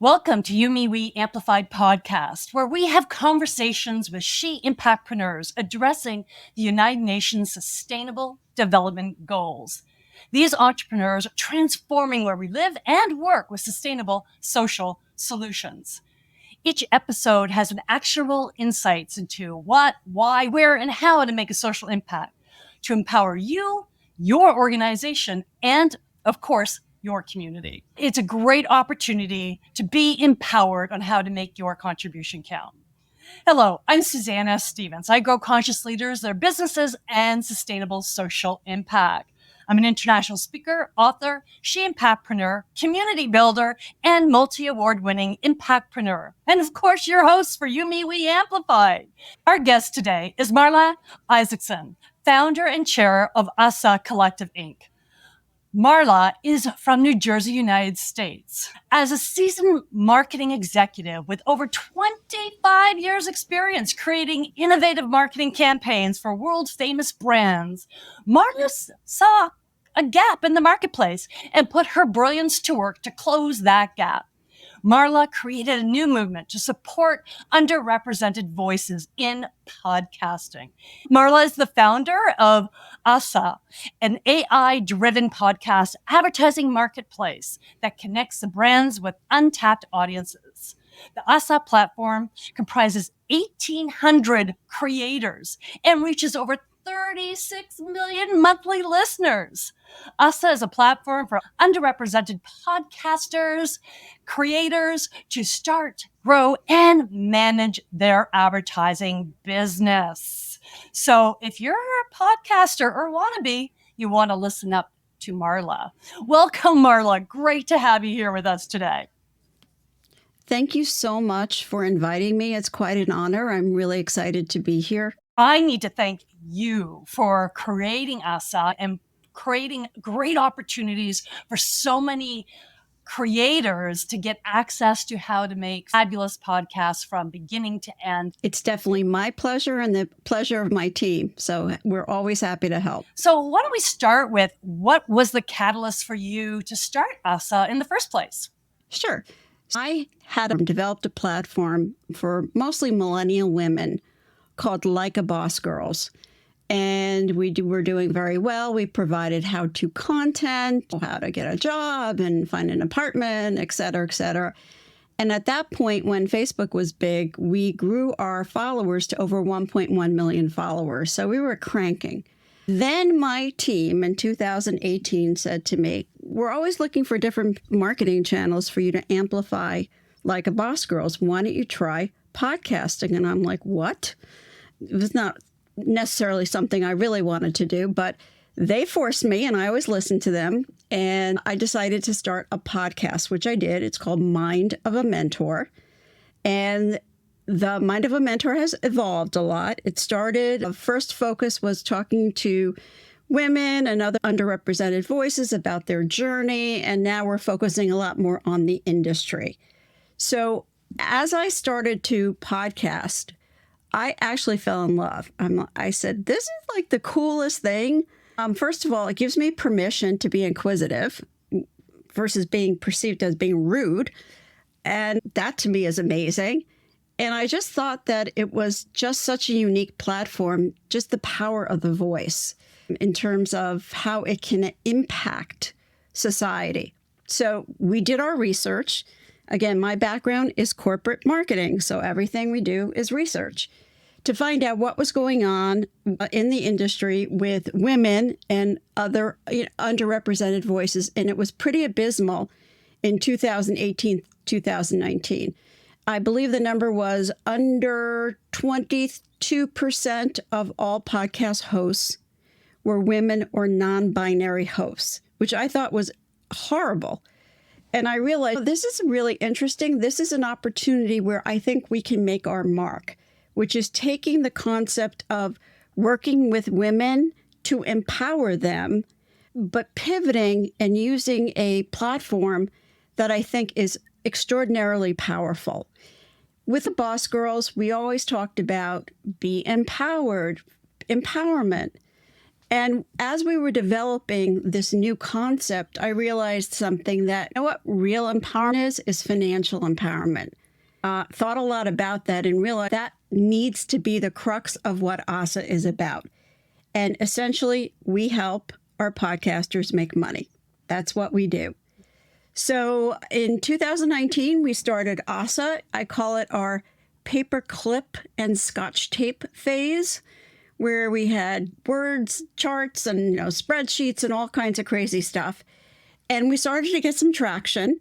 Welcome to YouMeWe Amplified Podcast, where we have conversations with she impactpreneurs addressing the United Nations Sustainable Development Goals. These entrepreneurs are transforming where we live and work with sustainable social solutions. Each episode has an actionable insights into what, why, where, and how to make a social impact to empower you, your organization, and, of course, your community. It's a great opportunity to be empowered on how to make your contribution count. Hello, I'm Suzanne F. Stevens. I grow conscious leaders, their businesses, and sustainable social impact. I'm an international speaker, author, she impactpreneur, community builder, and multi-award-winning impactpreneur. And of course, your host for YouMeWe Amplified. Our guest today is Marla Isackson, founder and chair of OSSA Collective, Inc. Marla is from New Jersey, United States. As a seasoned marketing executive with over 25 years experience creating innovative marketing campaigns for world-famous brands, Marla saw a gap in the marketplace and put her brilliance to work to close that gap. Marla created a new movement to support underrepresented voices in podcasting. Marla is the founder of OSSA, an AI-driven podcast advertising marketplace that connects the brands with untapped audiences. The OSSA platform comprises 1,800 creators and reaches over 36 million monthly listeners. OSSA is a platform for underrepresented podcasters, creators to start, grow, and manage their advertising business. So if you're a podcaster or want to be, you want to listen up to Marla. Welcome, Marla. Great to have you here with us today. Thank you so much for inviting me. It's quite an honor. I'm really excited to be here. I need to thank you for creating OSSA and creating great opportunities for so many creators to get access to how to make fabulous podcasts from beginning to end. It's definitely my pleasure and the pleasure of my team. So we're always happy to help. So why don't we start with what was the catalyst for you to start OSSA in the first place? Sure. I had developed a platform for mostly millennial women called Like a Boss Girls. And we were doing very well. We provided how-to content, how to get a job and find an apartment, et cetera, et cetera. And at that point, when Facebook was big, we grew our followers to over 1.1 million followers. So we were cranking. Then my team in 2018 said to me, we're always looking for different marketing channels for you to amplify Like a Boss Girls. Why don't you try podcasting? And I'm like, what? It was not necessarily something I really wanted to do, but they forced me, and I always listened to them. And I decided to start a podcast, which I did. It's called Mind of a Mentor. And the Mind of a Mentor has evolved a lot. It started, the first focus was talking to women and other underrepresented voices about their journey. And now we're focusing a lot more on the industry. So as I started to podcast, I actually fell in love. I said, this is like the coolest thing. First of all, it gives me permission to be inquisitive versus being perceived as being rude. And that to me is amazing. And I just thought that it was just such a unique platform, just the power of the voice in terms of how it can impact society. So we did our research. Again, my background is corporate marketing, so everything we do is research to find out what was going on in the industry with women and other underrepresented voices. And it was pretty abysmal in 2018, 2019. I believe the number was under 22% of all podcast hosts were women or non-binary hosts, which I thought was horrible. And I realized this is really interesting. This is an opportunity where I think we can make our mark, which is taking the concept of working with women to empower them, but pivoting and using a platform that I think is extraordinarily powerful. With the Boss Girls, we always talked about be empowered, empowerment. And as we were developing this new concept, I realized something that, you know what real empowerment is financial empowerment. Thought a lot about that and realized that needs to be the crux of what OSSA is about. And essentially, we help our podcasters make money. That's what we do. So in 2019, we started OSSA. I call it our paper clip and scotch tape phase, where we had words, charts, and spreadsheets and all kinds of crazy stuff. And we started to get some traction.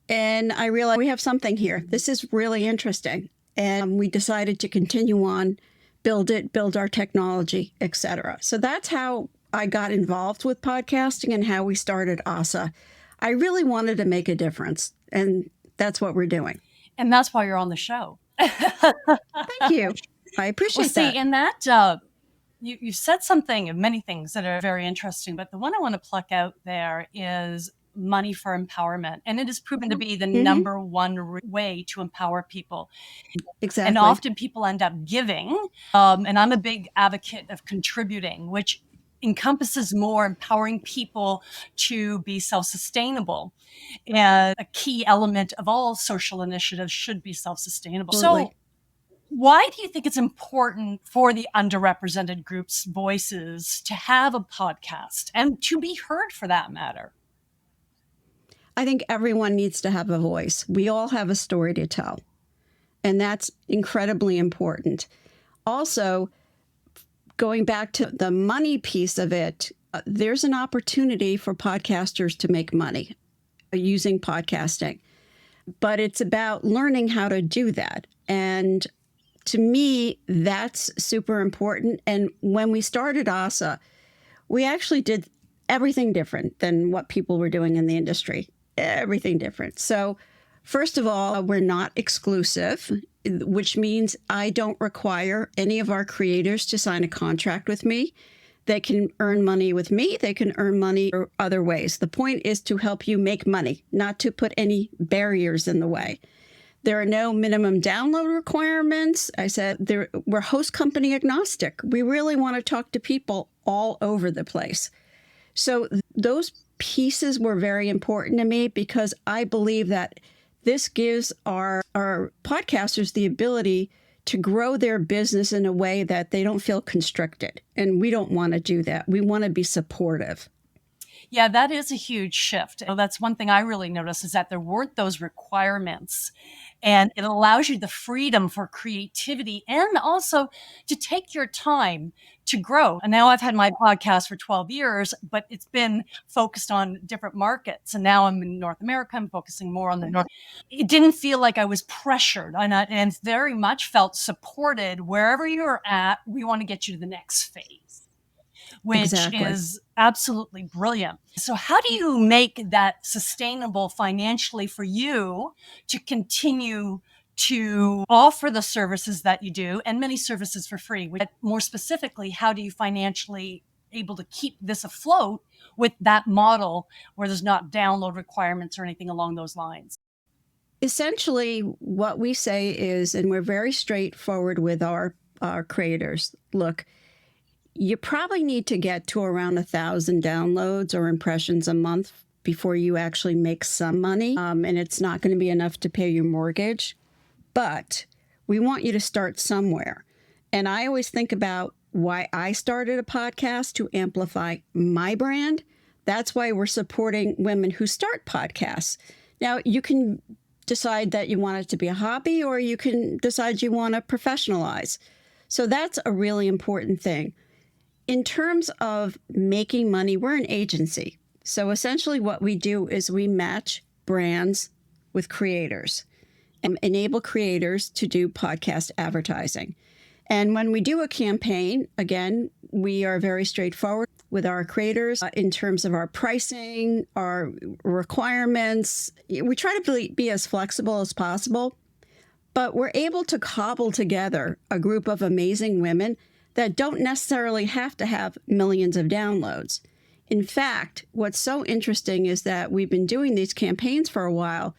And I realized we have something here. This is really interesting. And we decided to continue on, build our technology, etc. So that's how I got involved with podcasting and how we started OSSA. I really wanted to make a difference. And that's what we're doing. And that's why you're on the show. Thank you. I appreciate that. And that you said something of many things that are very interesting, but the one I want to pluck out there is money for empowerment. And it has proven to be the number one way to empower people. Exactly. And often people end up giving. And I'm a big advocate of contributing, which encompasses more empowering people to be self-sustainable. And a key element of all social initiatives should be self-sustainable. Absolutely. So why do you think it's important for the underrepresented groups' voices to have a podcast and to be heard for that matter? I think everyone needs to have a voice. We all have a story to tell, and that's incredibly important. Also, going back to the money piece of it, there's an opportunity for podcasters to make money using podcasting, but it's about learning how to do that. And to me, that's super important. And when we started OSSA, we actually did everything different than what people were doing in the industry. Everything different. So first of all, we're not exclusive, which means I don't require any of our creators to sign a contract with me. They can earn money with me. They can earn money other ways. The point is to help you make money, not to put any barriers in the way. There are no minimum download requirements. I said we're host company agnostic. We really want to talk to people all over the place. So those pieces were very important to me because I believe that this gives our podcasters the ability to grow their business in a way that they don't feel constricted. And we don't want to do that. We want to be supportive. Yeah, that is a huge shift. That's one thing I really noticed is that there weren't those requirements. And it allows you the freedom for creativity and also to take your time to grow. And now I've had my podcast for 12 years, but it's been focused on different markets. And now I'm in North America. I'm focusing more on the North. It didn't feel like I was pressured and very much felt supported. Wherever you're at, we want to get you to the next phase, which is absolutely brilliant. So how do you make that sustainable financially for you to continue to offer the services that you do and many services for free? More specifically, how do you financially able to keep this afloat with that model where there's not download requirements or anything along those lines? Essentially, what we say is, and we're very straightforward with our creators, look, you probably need to get to around 1,000 downloads or impressions a month before you actually make some money. And it's not going to be enough to pay your mortgage. But we want you to start somewhere. And I always think about why I started a podcast to amplify my brand. That's why we're supporting women who start podcasts. Now, you can decide that you want it to be a hobby, or you can decide you want to professionalize. So that's a really important thing. In terms of making money, we're an agency. So essentially what we do is we match brands with creators and enable creators to do podcast advertising. And when we do a campaign, again, we are very straightforward with our creators in terms of our pricing, our requirements. We try to be as flexible as possible, but we're able to cobble together a group of amazing women that don't necessarily have to have millions of downloads. In fact, what's so interesting is that we've been doing these campaigns for a while,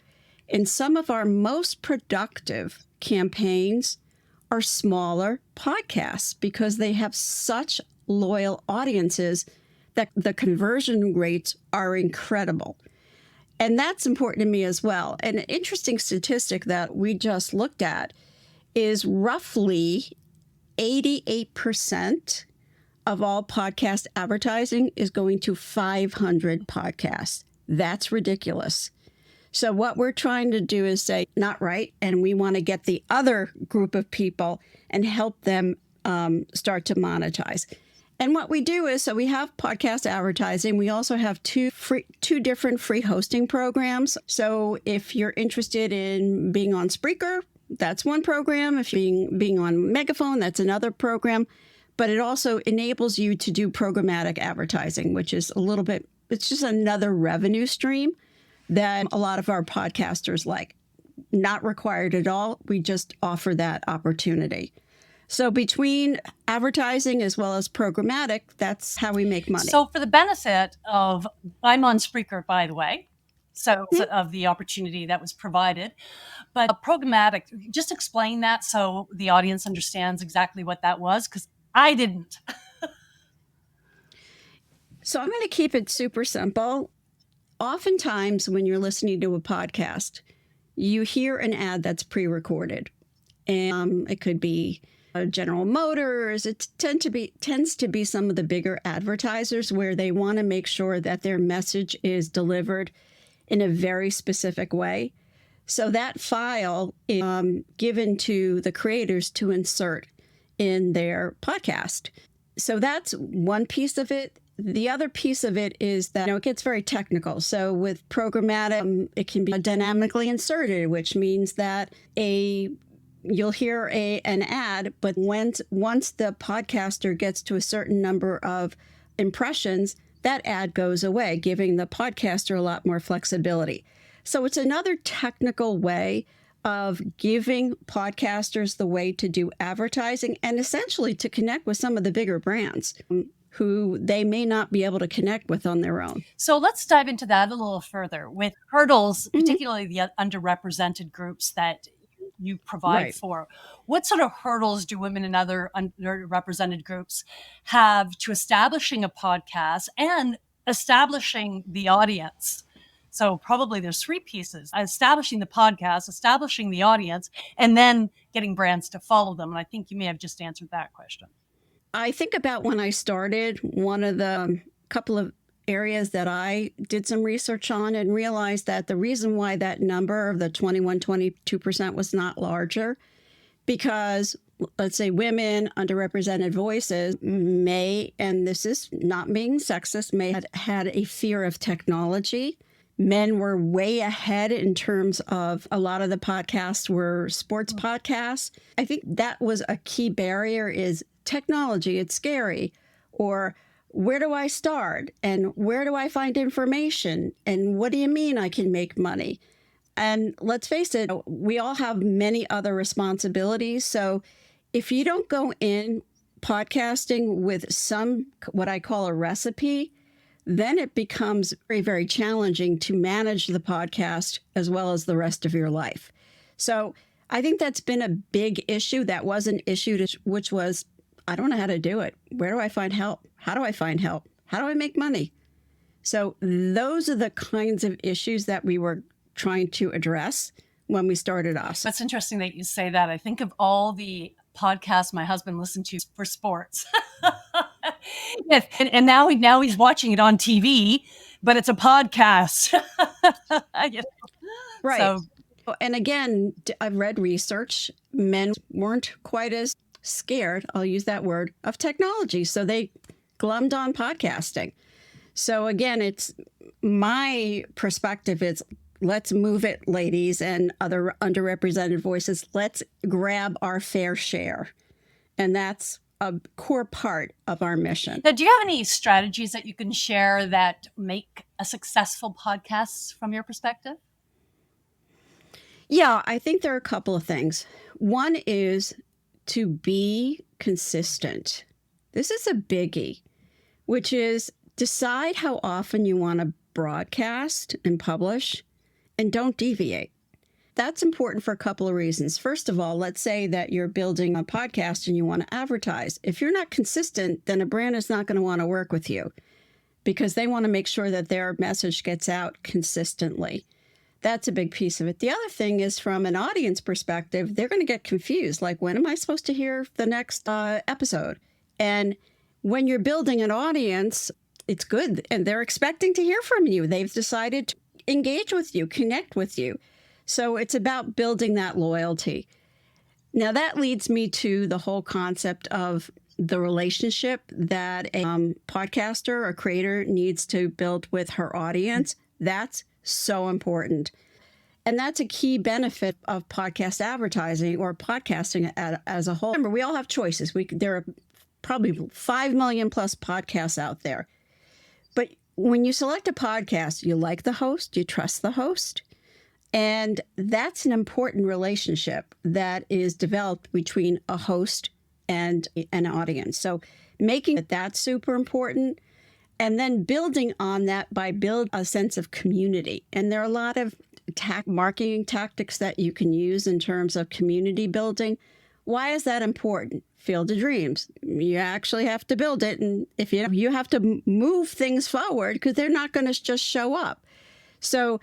and some of our most productive campaigns are smaller podcasts because they have such loyal audiences that the conversion rates are incredible. And that's important to me as well. And an interesting statistic that we just looked at is roughly 88% of all podcast advertising is going to 500 podcasts. That's ridiculous. So what we're trying to do is say, not right, and we want to get the other group of people and help them start to monetize. And what we do is, so we have podcast advertising. We also have two different free hosting programs. So if you're interested in being on Spreaker, that's one program. If you're being on Megaphone, that's another program. But it also enables you to do programmatic advertising, which is it's just another revenue stream that a lot of our podcasters like. Not required at all. We just offer that opportunity. So between advertising as well as programmatic, that's how we make money. So for the benefit of, I'm on Spreaker, by the way, so of the opportunity that was provided, but programmatic, just explain that so the audience understands exactly what that was, because I didn't. So I'm going to keep it super simple. Oftentimes when you're listening to a podcast, you hear an ad that's pre-recorded, and it could be General Motors. It tends to be some of the bigger advertisers where they want to make sure that their message is delivered in a very specific way. So that file is given to the creators to insert in their podcast. So that's one piece of it. The other piece of it is that it gets very technical. So with programmatic, it can be dynamically inserted, which means that you'll hear an ad, but once the podcaster gets to a certain number of impressions, that ad goes away, giving the podcaster a lot more flexibility. So it's another technical way of giving podcasters the way to do advertising and essentially to connect with some of the bigger brands who they may not be able to connect with on their own. So let's dive into that a little further with hurdles, particularly the underrepresented groups that you provide for. What sort of hurdles do women in other underrepresented groups have to establishing a podcast and establishing the audience? So probably there's three pieces: establishing the podcast, establishing the audience, and then getting brands to follow them. And I think you may have just answered that question. I think about when I started, one of the couple of areas that I did some research on and realized that the reason why that number of the 22% was not larger, because let's say women, underrepresented voices may, and this is not being sexist, may have had a fear of technology. Men were way ahead in terms of a lot of the podcasts were sports podcasts. I think that was a key barrier is technology, it's scary, or where do I start? And where do I find information? And what do you mean I can make money? And let's face it, we all have many other responsibilities. So if you don't go in podcasting with some, what I call a recipe, then it becomes very, very challenging to manage the podcast as well as the rest of your life. So I think that's been a big issue. That was an issue, which was, I don't know how to do it. Where do I find help? How do I find help? How do I make money? So those are the kinds of issues that we were trying to address when we started us. That's interesting that you say that. I think of all the podcasts my husband listened to for sports. Yes. And now he's watching it on TV, but it's a podcast. Right. So, and again, I've read research. Men weren't quite as scared, I'll use that word, of technology. So they glummed on podcasting. So again, it's my perspective is let's move it, ladies and other underrepresented voices. Let's grab our fair share. And that's a core part of our mission. Now, do you have any strategies that you can share that make a successful podcast from your perspective? Yeah, I think there are a couple of things. One is to be consistent. This is a biggie, which is decide how often you want to broadcast and publish and don't deviate. That's important for a couple of reasons. First of all, let's say that you're building a podcast and you want to advertise. If you're not consistent, then a brand is not going to want to work with you because they want to make sure that their message gets out consistently. That's a big piece of it. The other thing is from an audience perspective, they're going to get confused. Like, when am I supposed to hear the next episode? And when you're building an audience, it's good. And they're expecting to hear from you. They've decided to engage with you, connect with you. So it's about building that loyalty. Now, that leads me to the whole concept of the relationship that a podcaster or creator needs to build with her audience. That's so important. And that's a key benefit of podcast advertising or podcasting as a whole. Remember, we all have choices. There are probably 5 million plus podcasts out there. But when you select a podcast, you like the host, you trust the host. And that's an important relationship that is developed between a host and an audience. So making that's super important. And then building on that by build a sense of community. And there are a lot of marketing tactics that you can use in terms of community building. Why is that important? Field of Dreams. You actually have to build it. And if you have to move things forward because they're not going to just show up. So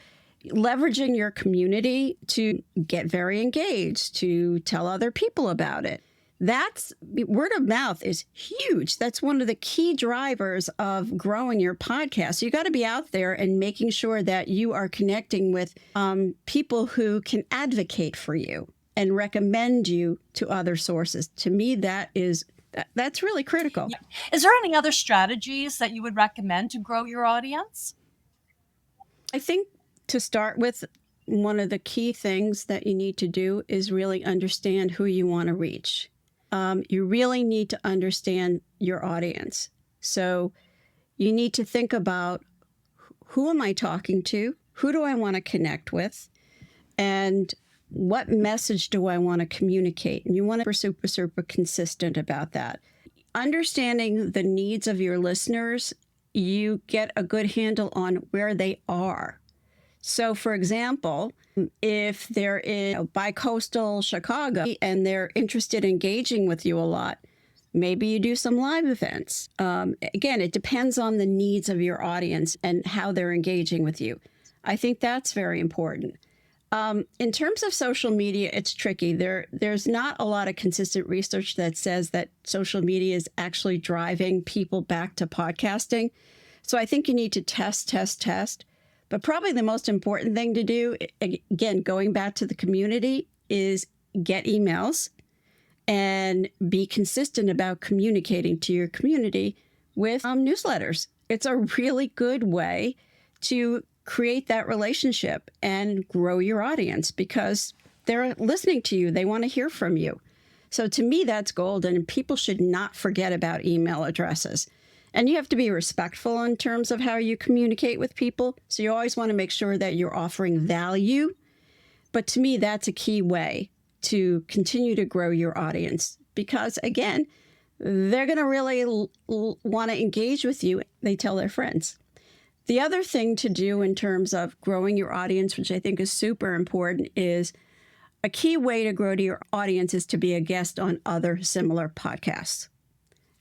leveraging your community to get very engaged, to tell other people about it. That's word of mouth is huge. That's one of the key drivers of growing your podcast. You got to be out there and making sure that you are connecting with people who can advocate for you and recommend you to other sources. To me, that's really critical. Yeah. Is there any other strategies that you would recommend to grow your audience? I think to start with, one of the key things that you need to do is really understand who you want to reach. You really need to understand your audience. So you need to think about, who am I talking to? Who do I want to connect with? And what message do I want to communicate? And you want to be super, super consistent about that. Understanding the needs of your listeners, you get a good handle on where they are. So, for example, if they're in bi-coastal Chicago and they're interested in engaging with you a lot, maybe you do some live events. Again, it depends on the needs of your audience and how they're engaging with you. I think that's very important. In terms of social media, it's tricky. There's not a lot of consistent research that says that social media is actually driving people back to podcasting. So I think you need to test. But probably the most important thing to do, again, going back to the community, is get emails and be consistent about communicating to your community with newsletters. It's a really good way to create that relationship and grow your audience because they're listening to you. They want to hear from you. So to me, that's golden. And people should not forget about email addresses. And you have to be respectful in terms of how you communicate with people. So you always want to make sure that you're offering value. But to me, that's a key way to continue to grow your audience because, again, they're going to really want to engage with you. They tell their friends. The other thing to do in terms of growing your audience, which I think is super important, is a key way to grow to your audience is to be a guest on other similar podcasts.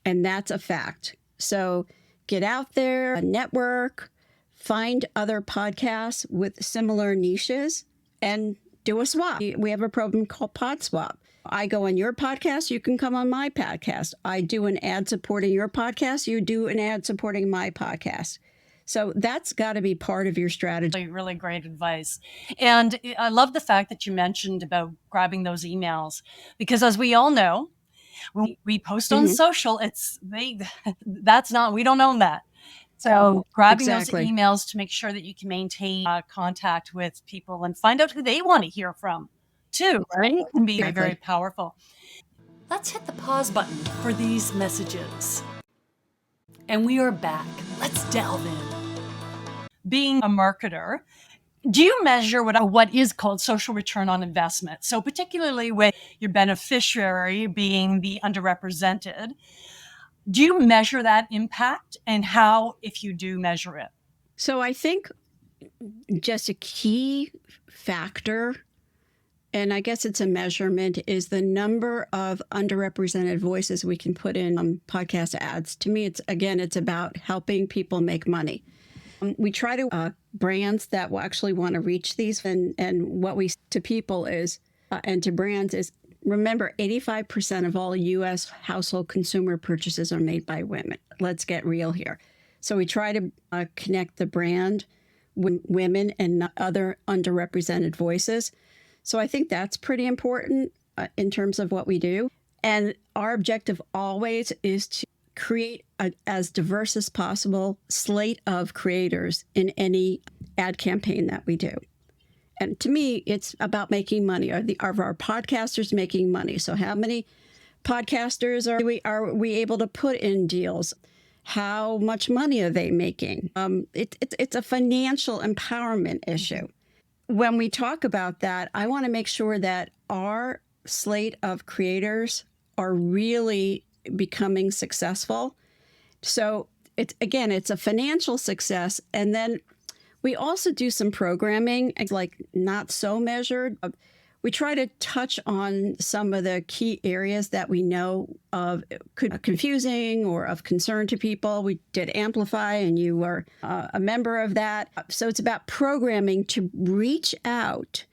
And that's a fact. So get out there, network, find other podcasts with similar niches, and do a swap. We have a program called Pod Swap. I go on your podcast, you can come on my podcast. I do an ad supporting your podcast, you do an ad supporting my podcast. So that's got to be part of your strategy. Really great advice. And I love the fact that you mentioned about grabbing those emails, because as we all know, when we post on social, we don't own that. So grabbing those emails to make sure that you can maintain contact with people and find out who they want to hear from too, right? It can be very powerful. Let's hit the pause button for these messages. And we are back. Let's delve in. Being a marketer, do you measure what is called social return on investment? So particularly with your beneficiary being the underrepresented, do you measure that impact, and how, if you do measure it? So I think just a key factor and I guess it's a measurement, is the number of underrepresented voices we can put in podcast ads. To me, it's about helping people make money. We try to brands that will actually want to reach these, and what we to people is, and to brands is, remember, 85% of all U.S. household consumer purchases are made by women. Let's get real here. So we try to connect the brand with women and other underrepresented voices. So I think that's pretty important in terms of what we do. And our objective always is to create as diverse as possible slate of creators in any ad campaign that we do. And to me, it's about making money. Are our podcasters making money? So how many podcasters are we able to put in deals? How much money are they making? It's a financial empowerment issue. When we talk about that, I want to make sure that our slate of creators are really becoming successful. So it's a financial success. And then we also do some programming, like not so measured. We try to touch on some of the key areas that we know of could be confusing or of concern to people. We did Amplify, and you were a member of that. So it's about programming to reach out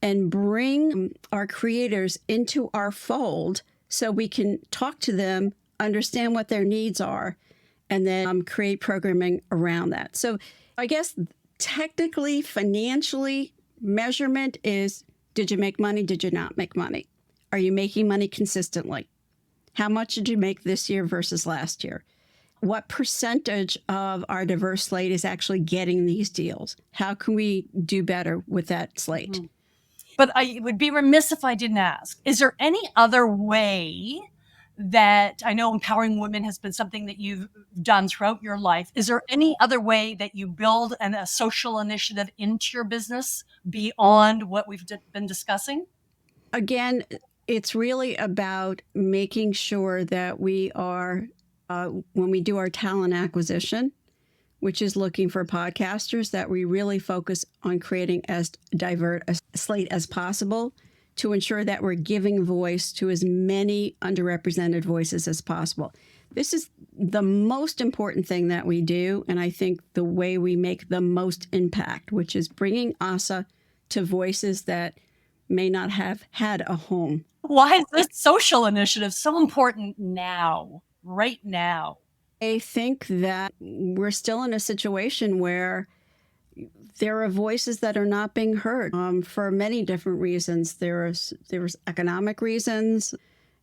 and bring our creators into our fold so we can talk to them, understand what their needs are, and then create programming around that. So I guess technically, financially, measurement is, did you make money? Did you not make money? Are you making money consistently? How much did you make this year versus last year? What percentage of our diverse slate is actually getting these deals? How can we do better with that slate? But I would be remiss if I didn't ask, is there any other way that, I know empowering women has been something that you've done throughout your life. Is there any other way that you build a social initiative into your business beyond what we've been discussing? Again, it's really about making sure that we are, when we do our talent acquisition, which is looking for podcasters, that we really focus on creating as diverse a slate as possible to ensure that we're giving voice to as many underrepresented voices as possible. This is the most important thing that we do, and I think the way we make the most impact, which is bringing OSSA to voices that may not have had a home. Why is this social initiative so important now, right now? I think that we're still in a situation where there are voices that are not being heard for many different reasons. There's economic reasons,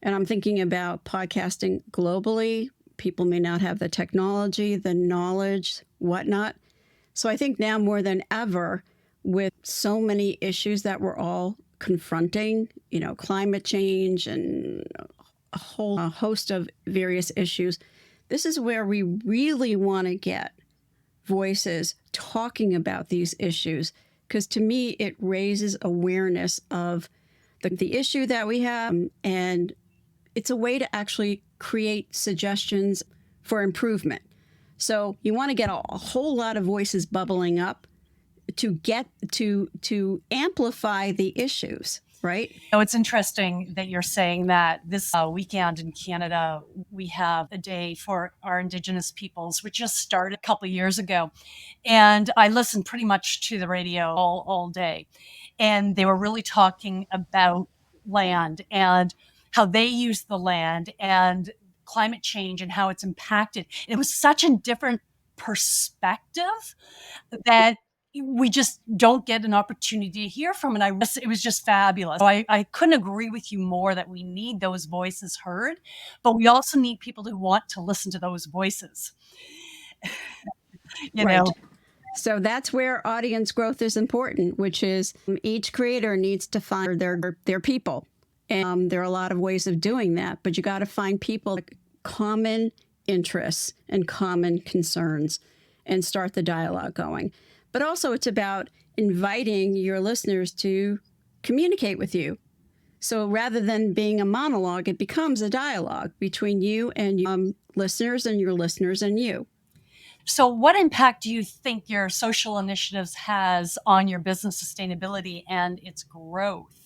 and I'm thinking about podcasting globally. People may not have the technology, the knowledge, whatnot. So I think now more than ever, with so many issues that we're all confronting, climate change and a whole host of various issues, this is where we really want to get voices talking about these issues, because to me, it raises awareness of the issue that we have, and it's a way to actually create suggestions for improvement. So you want to get a whole lot of voices bubbling up to get to amplify the issues, right? It's interesting that you're saying that. This weekend in Canada, we have a day for our Indigenous peoples, which just started a couple of years ago. And I listened pretty much to the radio all day. And they were really talking about land and how they use the land and climate change and how it's impacted. It was such a different perspective that we just don't get an opportunity to hear from. And it was just fabulous. So I couldn't agree with you more that we need those voices heard, but we also need people who want to listen to those voices. Right. So that's where audience growth is important, which is each creator needs to find their people. And there are a lot of ways of doing that, but you got to find people with common interests and common concerns and start the dialogue going. But also it's about inviting your listeners to communicate with you. So rather than being a monologue, it becomes a dialogue between you and your listeners and your listeners and you. So what impact do you think your social initiatives has on your business sustainability and its growth?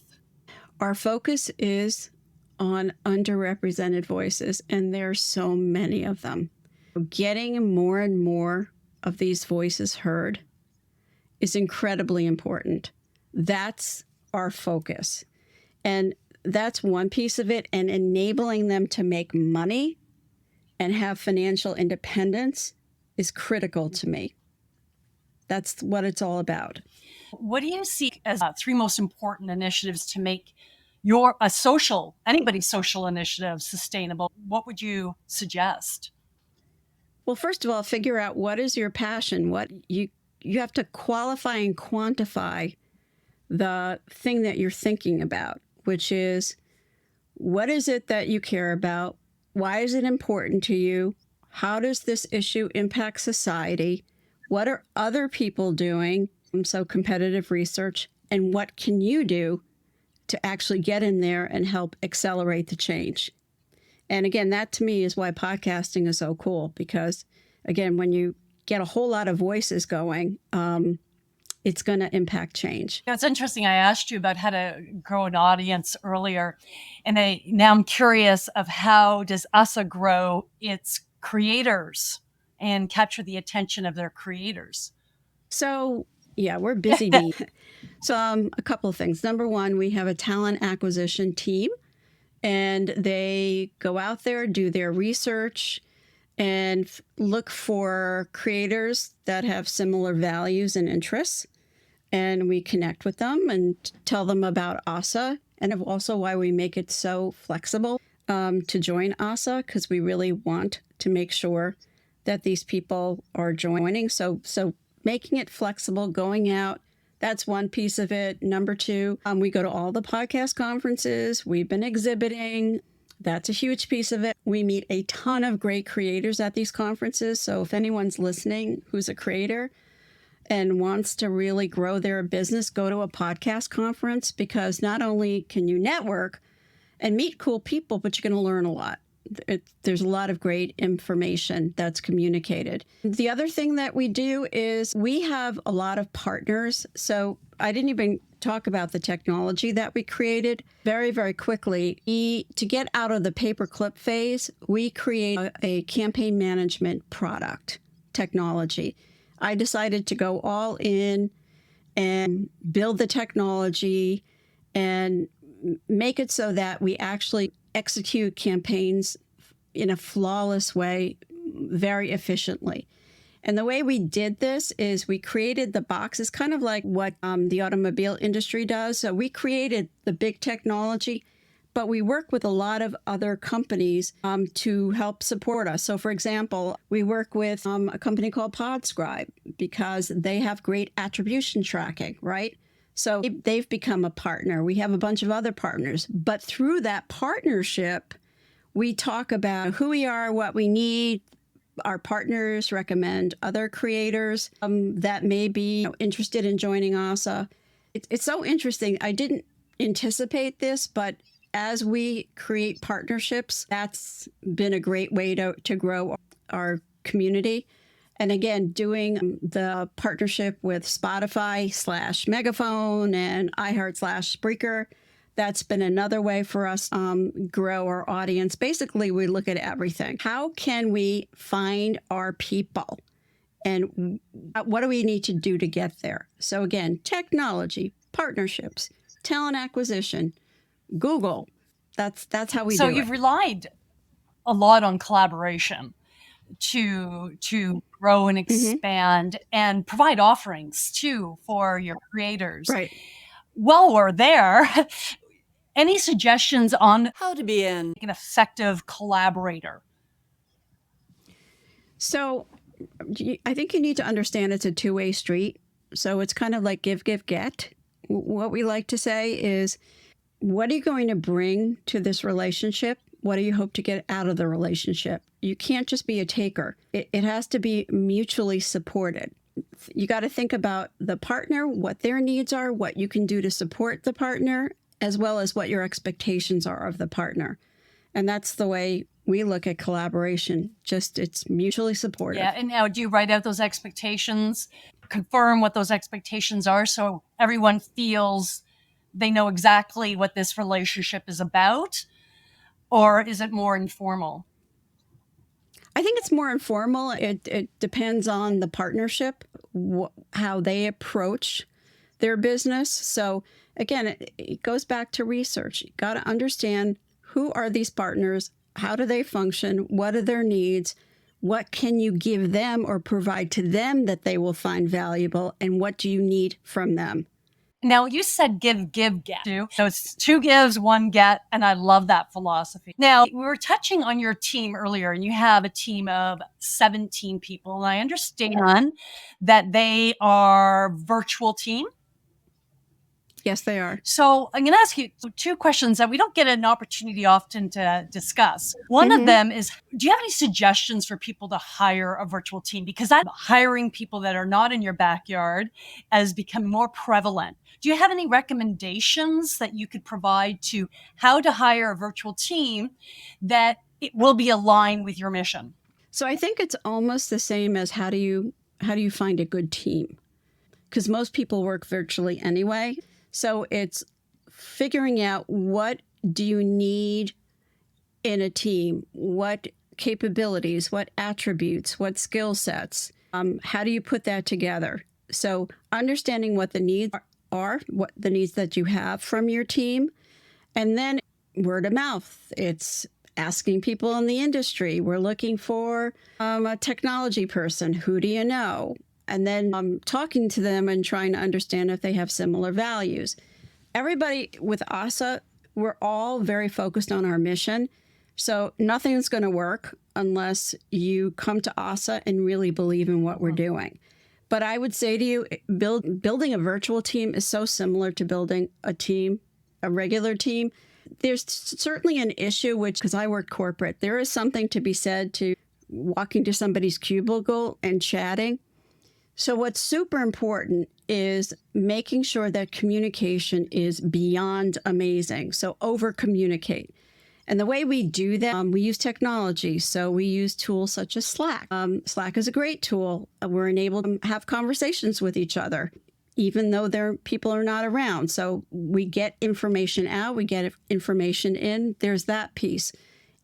Our focus is on underrepresented voices, and there's so many of them. Getting more and more of these voices heard is incredibly important. That's our focus. And that's one piece of it. And enabling them to make money and have financial independence is critical to me. That's what it's all about. What do you see as three most important initiatives to make anybody's social initiative sustainable? What would you suggest? Well, first of all, figure out what is your passion. What you have to qualify and quantify the thing that you're thinking about, which is, what is it that you care about? Why is it important to you? How does this issue impact society? What are other people doing? So competitive research. And what can you do to actually get in there and help accelerate the change? And again, that to me is why podcasting is so cool, because again, when you get a whole lot of voices going, it's going to impact change. It's interesting. I asked you about how to grow an audience earlier, and now I'm curious of how does OSSA grow its creators and capture the attention of their creators? So, yeah, we're busy bees. So a couple of things. Number one, we have a talent acquisition team, and they go out there, do their research, and look for creators that have similar values and interests. And we connect with them and tell them about OSSA, and also why we make it so flexible to join OSSA, because we really want to make sure that these people are joining. So making it flexible, going out, that's one piece of it. Number two, we go to all the podcast conferences. We've been exhibiting. That's a huge piece of it. We meet a ton of great creators at these conferences. So if anyone's listening who's a creator and wants to really grow their business, go to a podcast conference, because not only can you network and meet cool people, but you're going to learn a lot. There's a lot of great information that's communicated. The other thing that we do is we have a lot of partners. So I didn't even talk about the technology that we created very, very quickly. To get out of the paperclip phase, we create a campaign management product technology. I decided to go all in and build the technology and make it so that we actually execute campaigns in a flawless way, very efficiently. And the way we did this is we created the boxes, kind of like what the automobile industry does. So we created the big technology, but we work with a lot of other companies to help support us. So for example, we work with a company called Podscribe, because they have great attribution tracking, right? So they've become a partner. We have a bunch of other partners, but through that partnership, we talk about who we are, what we need. Our partners recommend other creators that may be interested in joining OSSA. It's so interesting. I didn't anticipate this, but as we create partnerships, that's been a great way to grow our community. And again, doing the partnership with Spotify /Megaphone and iHeart /Spreaker, that's been another way for us grow our audience. Basically, we look at everything. How can we find our people? And what do we need to do to get there? So again, technology, partnerships, talent acquisition, Google. That's how we do it. So you've relied a lot on collaboration to grow and expand and provide offerings too for your creators. Right. While we're there, any suggestions on how to be an effective collaborator? So I think you need to understand it's a two-way street. So it's kind of like give, get. What we like to say is, what are you going to bring to this relationship? What do you hope to get out of the relationship? You can't just be a taker. It has to be mutually supported. You got to think about the partner, what their needs are, what you can do to support the partner, as well as what your expectations are of the partner. And that's the way we look at collaboration. Just it's mutually supportive. Yeah. And now do you write out those expectations, confirm what those expectations are, so everyone feels they know exactly what this relationship is about? Or is it more informal? I think it's more informal. It depends on the partnership, how they approach their business. So again, it goes back to research. You got to understand, who are these partners? How do they function? What are their needs? What can you give them or provide to them that they will find valuable? And what do you need from them? Now, you said give, get. So it's 2 gives, 1 get, and I love that philosophy. Now, we were touching on your team earlier, and you have a team of 17 people, and I understand that they are virtual team. Yes, they are. So I'm going to ask you 2 questions that we don't get an opportunity often to discuss. One of them is, do you have any suggestions for people to hire a virtual team? Because that hiring people that are not in your backyard has become more prevalent. Do you have any recommendations that you could provide to how to hire a virtual team that it will be aligned with your mission? So I think it's almost the same as, how do you find a good team? Because most people work virtually anyway. So it's figuring out, what do you need in a team? What capabilities, what attributes, what skill sets? How do you put that together? So understanding what the needs are, what the needs that you have from your team, and then word of mouth. It's asking people in the industry. We're looking for a technology person. Who do you know? And then talking to them and trying to understand if they have similar values. Everybody with OSSA, we're all very focused on our mission. So nothing's going to work unless you come to OSSA and really believe in what we're doing. But I would say to you, building a virtual team is so similar to building a regular team. There's certainly an issue, because I work corporate, there is something to be said to walking to somebody's cubicle and chatting. So what's super important is making sure that communication is beyond amazing. So over communicate. And the way we do that, we use technology. So we use tools such as Slack. Slack is a great tool. We're enabled to have conversations with each other, even though people are not around. So we get information out, we get information in. There's that piece.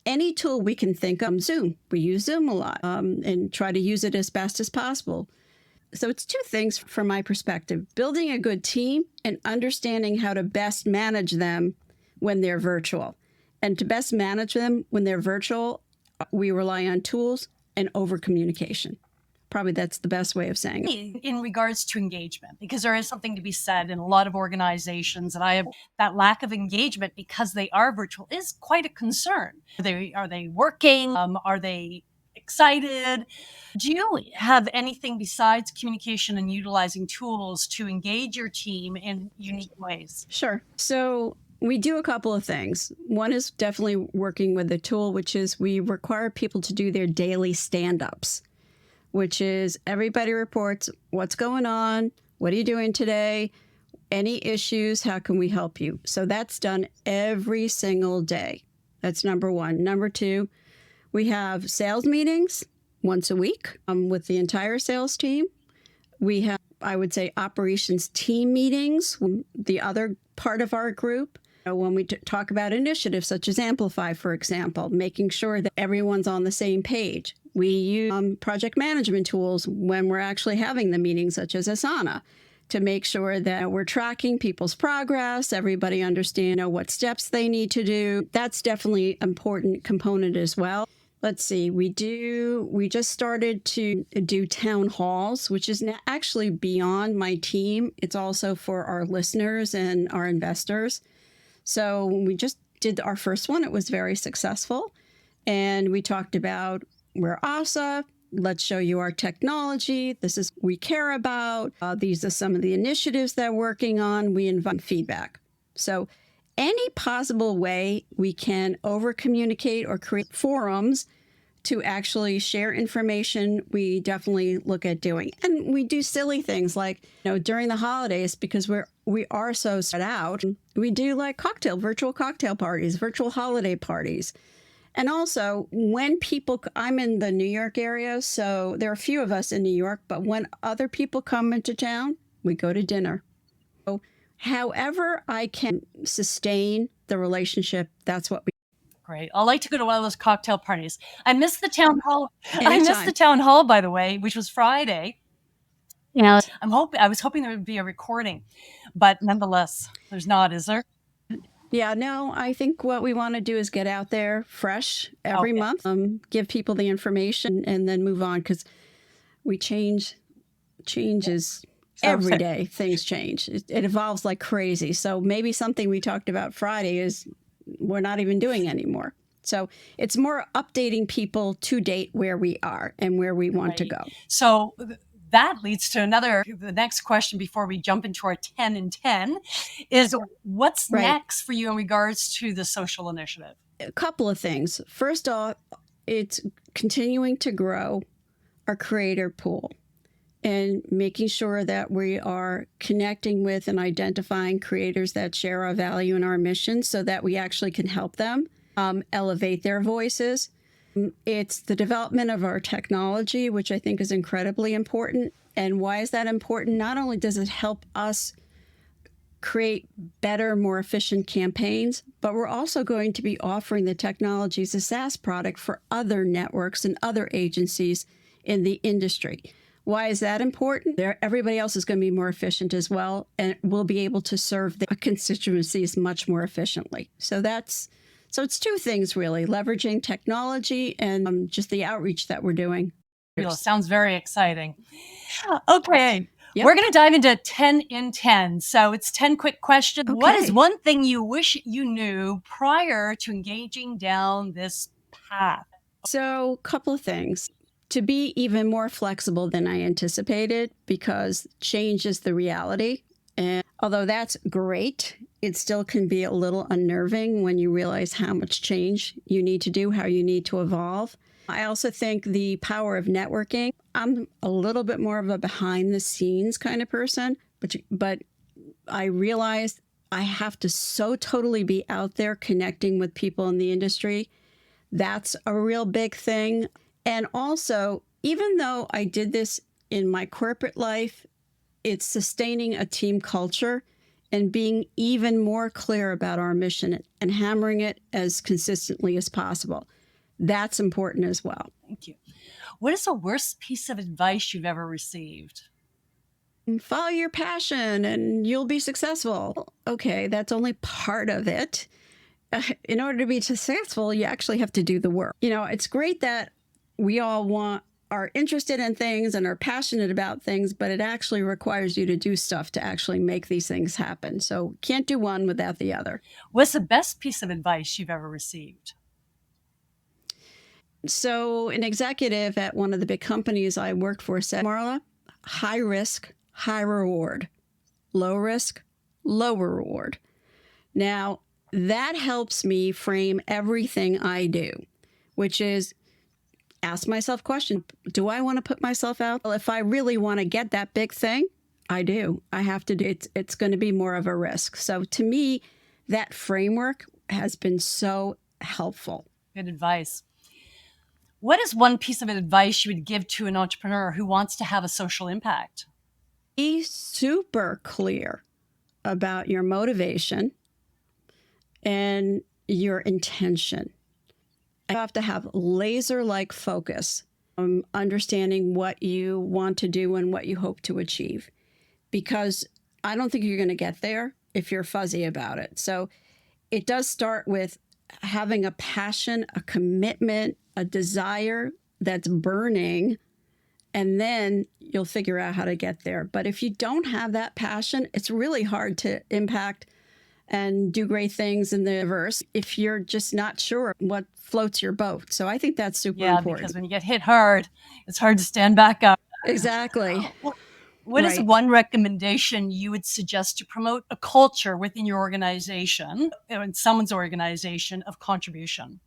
Any tool we can think of. Zoom. We use Zoom a lot and try to use it as best as possible. So it's 2 things from my perspective: building a good team and understanding how to best manage them when they're virtual. And to best manage them when they're virtual, we rely on tools and over communication. Probably that's the best way of saying it. In regards to engagement, because there is something to be said in a lot of organizations, and I have that lack of engagement because they are virtual is quite a concern. Are they working? Are they excited? Do you have anything besides communication and utilizing tools to engage your team in unique ways? Sure. So we do a couple of things. One is definitely working with the tool, which is we require people to do their daily stand-ups, which is everybody reports what's going on, what are you doing today, any issues, how can we help you? So that's done every single day. That's number 1. Number 2, we have sales meetings once a week with the entire sales team. We have, I would say, operations team meetings, the other part of our group. When we talk about initiatives such as Amplify, for example, making sure that everyone's on the same page. We use project management tools when we're actually having the meetings, such as Asana, to make sure that we're tracking people's progress, everybody understand what steps they need to do. That's definitely an important component as well. Let's see, we just started to do town halls, which is actually beyond my team. It's also for our listeners and our investors. So we just did our first one. It was very successful. And we talked about, we're OSSA. Let's show you our technology. This is what we care about. These are some of the initiatives that we're working on. We invite feedback. So any possible way we can over communicate or create forums to actually share information, we definitely look at doing. And we do silly things like, during the holidays, because we are so spread out, we do like virtual cocktail parties, virtual holiday parties. And also when I'm in the New York area, so there are a few of us in New York, but when other people come into town, we go to dinner. So However I can sustain the relationship, that's what we Great. I like to go to one of those cocktail parties. I missed the town hall. I missed anytime. the town hall, by the way, which was Friday. Yeah. I was hoping there would be a recording, but nonetheless, there's not, is there? Yeah, no, I think what we want to do is get out there fresh every Okay. month, give people the information, and then move on, because we changes every day. Things change. It evolves like crazy. So maybe something we talked about Friday is we're not even doing anymore. So it's more updating people to date where we are and where we want to go. So that leads to the next question before we jump into our 10 and 10 is what's next for you in regards to the social initiative? A couple of things. First off, it's continuing to grow our creator pool and making sure that we are connecting with and identifying creators that share our value and our mission so that we actually can help them elevate their voices. It's the development of our technology, which I think is incredibly important. And why is that important? Not only does it help us create better, more efficient campaigns, but we're also going to be offering the technology as a SaaS product for other networks and other agencies in the industry. Why is that important? Everybody else is going to be more efficient as well, and we'll be able to serve the constituencies much more efficiently. So it's two things, really, leveraging technology and just the outreach that we're doing. Sounds very exciting. Okay. Yep. We're going to dive into 10 in 10. So it's 10 quick questions. Okay. What is one thing you wish you knew prior to engaging down this path? So a couple of things. To be even more flexible than I anticipated, because change is the reality. And although that's great, it still can be a little unnerving when you realize how much change you need to do, how you need to evolve. I also think the power of networking. I'm a little bit more of a behind the scenes kind of person, but I realized I have to so totally be out there connecting with people in the industry. That's a real big thing. And also, even though I did this in my corporate life, it's sustaining a team culture and being even more clear about our mission and hammering it as consistently as possible. That's important as well. Thank you. What is the worst piece of advice you've ever received? Follow your passion and you'll be successful. Okay, that's only part of it. In order to be successful, you actually have to do the work. It's great that we all are interested in things and are passionate about things, but it actually requires you to do stuff to actually make these things happen. So can't do one without the other. What's the best piece of advice you've ever received? So an executive at one of the big companies I worked for said, Marla, high risk, high reward. Low risk, lower reward. Now, that helps me frame everything I do, which is ask myself questions. Do I want to put myself out? Well, if I really want to get that big thing, I do. I have to do it. It's going to be more of a risk. So to me, that framework has been so helpful. Good advice. What is one piece of advice you would give to an entrepreneur who wants to have a social impact? Be super clear about your motivation and your intention. You have to have laser-like focus on understanding what you want to do and what you hope to achieve, because I don't think you're going to get there if you're fuzzy about it. So it does start with having a passion, a commitment, a desire that's burning, and then you'll figure out how to get there. But if you don't have that passion, it's really hard to impact and do great things in the universe if you're just not sure what floats your boat. So I think that's super important. Yeah, because when you get hit hard, it's hard to stand back up. Exactly. What is one recommendation you would suggest to promote a culture within your organization, in someone's organization, of contribution?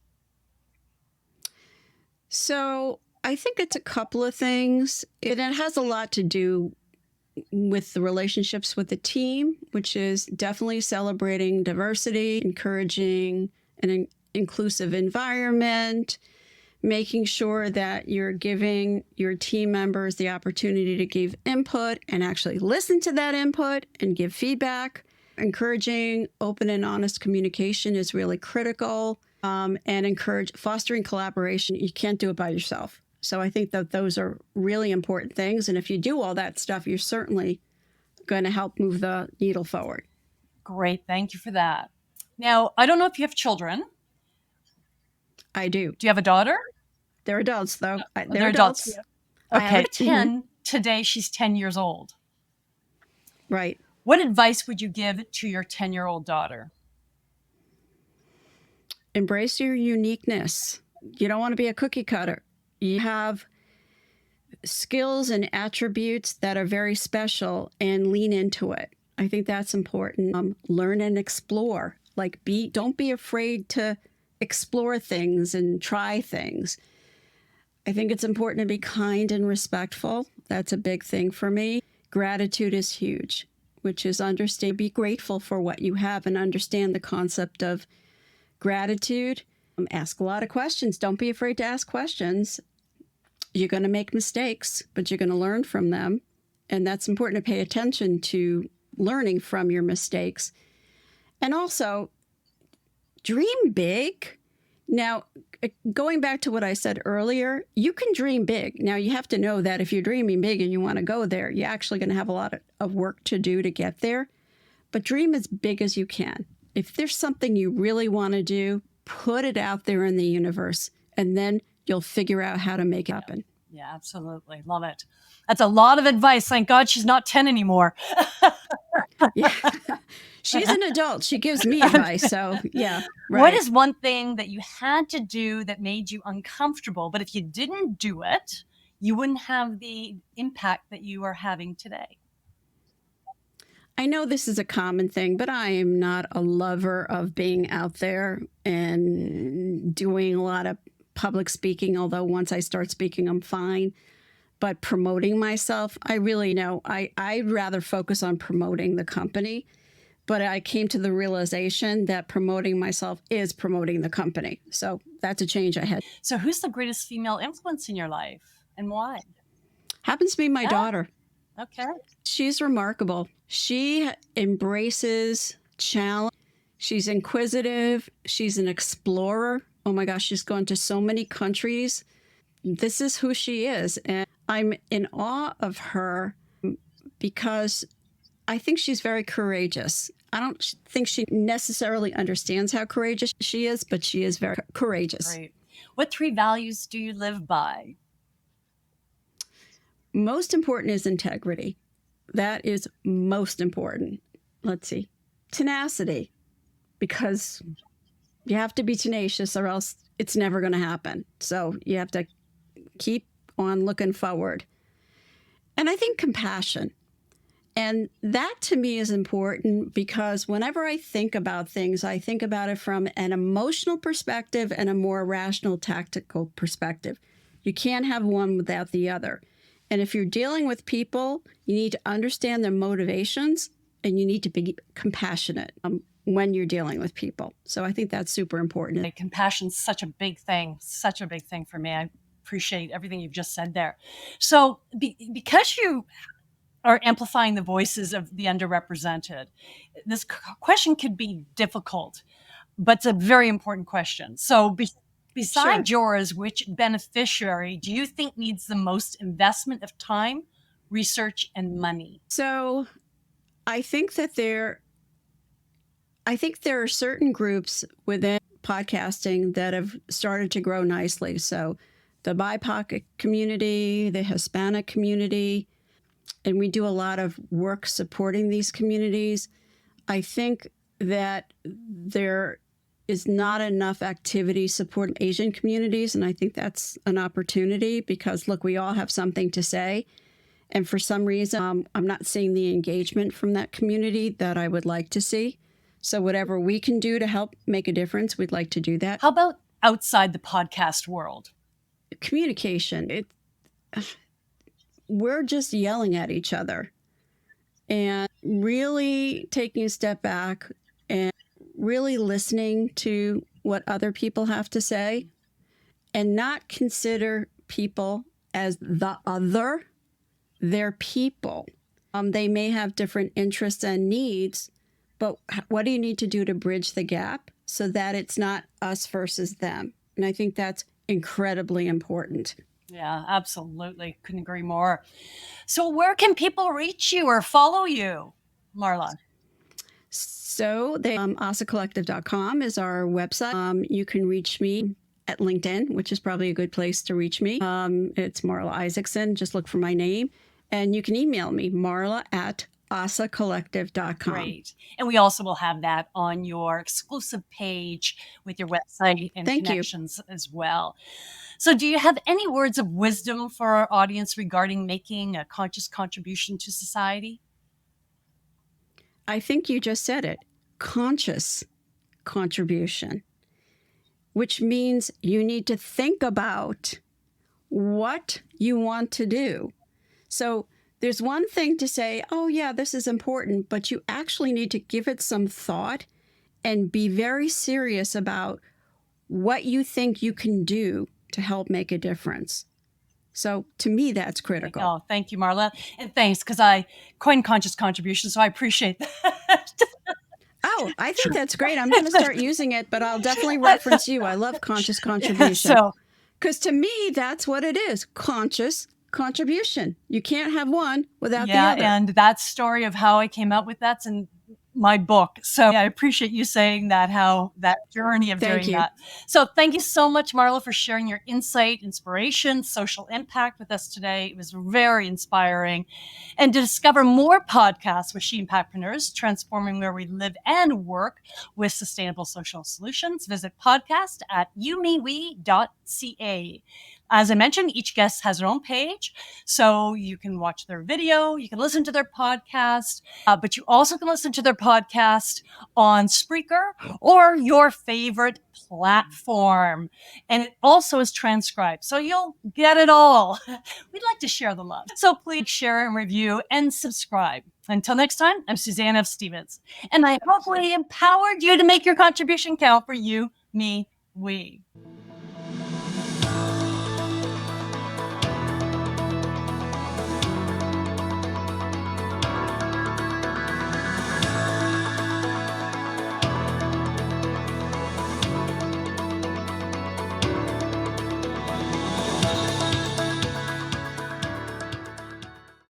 So I think it's a couple of things. It has a lot to do with the relationships with the team, which is definitely celebrating diversity, encouraging an inclusive environment, making sure that you're giving your team members the opportunity to give input and actually listen to that input and give feedback. Encouraging open and honest communication is really critical, and fostering collaboration. You can't do it by yourself. So I think that those are really important things. And if you do all that stuff, you're certainly going to help move the needle forward. Great. Thank you for that. Now, I don't know if you have children. I do. Do you have a daughter? They're adults, though. They're adults. Yeah. Okay. 10. Today, she's 10 years old. Right. What advice would you give to your 10-year-old daughter? Embrace your uniqueness. You don't want to be a cookie cutter. You have skills and attributes that are very special, and lean into it. I think that's important. Learn and explore. Don't be afraid to explore things and try things. I think it's important to be kind and respectful. That's a big thing for me. Gratitude is huge, which is be grateful for what you have and understand the concept of gratitude. Ask a lot of questions. Don't be afraid to ask questions. You're going to make mistakes, but you're going to learn from them. And that's important to pay attention to learning from your mistakes. And also, dream big. Now, going back to what I said earlier, you can dream big. Now, you have to know that if you're dreaming big and you want to go there, you're actually going to have a lot of work to do to get there. But dream as big as you can. If there's something you really want to do, put it out there in the universe, and then you'll figure out how to make it happen. Yeah, absolutely. Love it. That's a lot of advice. Thank God she's not 10 anymore. Yeah. She's an adult. She gives me advice. So, yeah. Right. What is one thing that you had to do that made you uncomfortable, but if you didn't do it, you wouldn't have the impact that you are having today? I know this is a common thing, but I am not a lover of being out there and doing a lot of public speaking, although once I start speaking, I'm fine. But promoting myself, I really know I'd rather focus on promoting the company. But I came to the realization that promoting myself is promoting the company. So that's a change I had. So who's the greatest female influence in your life and why? Happens to be my daughter. Okay. She's remarkable. She embraces challenge. She's inquisitive. She's an explorer. Oh my gosh, she's gone to so many countries. This is who she is. And I'm in awe of her because I think she's very courageous. I don't think she necessarily understands how courageous she is, but she is very courageous. Great. What 3 values do you live by? Most important is integrity. That is most important. Let's see. Tenacity, because you have to be tenacious or else it's never going to happen. So you have to keep on looking forward. And I think compassion. And that to me is important because whenever I think about things, I think about it from an emotional perspective and a more rational, tactical perspective. You can't have one without the other. And if you're dealing with people, you need to understand their motivations and you need to be compassionate when you're dealing with people. So I think that's super important. Compassion's such a big thing for me. I appreciate everything you've just said there. So because you are amplifying the voices of the underrepresented, this question could be difficult, but it's a very important question. So besides yours, which beneficiary do you think needs the most investment of time, research, and money? So I think that there are certain groups within podcasting that have started to grow nicely. So the BIPOC community, the Hispanic community, and we do a lot of work supporting these communities. I think that there is not enough activity supporting Asian communities, and I think that's an opportunity because, look, we all have something to say. And for some reason, I'm not seeing the engagement from that community that I would like to see. So whatever we can do to help make a difference, we'd like to do that. How about outside the podcast world? Communication. We're just yelling at each other and really taking a step back and really listening to what other people have to say and not consider people as the other. They're people. They may have different interests and needs, but what do you need to do to bridge the gap so that it's not us versus them? And I think that's incredibly important. Yeah, absolutely. Couldn't agree more. So where can people reach you or follow you, Marla? So OSSAcollective.com is our website. You can reach me at LinkedIn, which is probably a good place to reach me. It's Marla Isackson. Just look for my name. And you can email me, marla@OSSAcollective.com. Great. And we also will have that on your exclusive page with your website and connections as well. So do you have any words of wisdom for our audience regarding making a conscious contribution to society? I think you just said it. Conscious contribution, which means you need to think about what you want to do. So there's one thing to say, oh, yeah, this is important, but you actually need to give it some thought and be very serious about what you think you can do to help make a difference. So to me, that's critical. Oh, thank you, Marla. And thanks, because I coined conscious contribution, so I appreciate that. Oh, I think that's great. I'm going to start using it, but I'll definitely reference you. I love conscious contribution. So, because to me, that's what it is. Conscious contribution. You can't have one without the other. And that story of how I came up with that's in my book. So I appreciate you saying that, how that journey of doing that. So thank you so much, Marla, for sharing your insight, inspiration, social impact with us today. It was very inspiring. And to discover more podcasts with She Impactpreneurs, transforming where we live and work with sustainable social solutions, visit podcast at youmewe.ca. As I mentioned, each guest has their own page, so you can watch their video, you can listen to their podcast, but you also can listen to their podcast on Spreaker or your favorite platform. And it also is transcribed, so you'll get it all. We'd like to share the love. So please share and review and subscribe. Until next time, I'm Suzanne F. Stevens, and I hopefully empowered you to make your contribution count for you, me, we.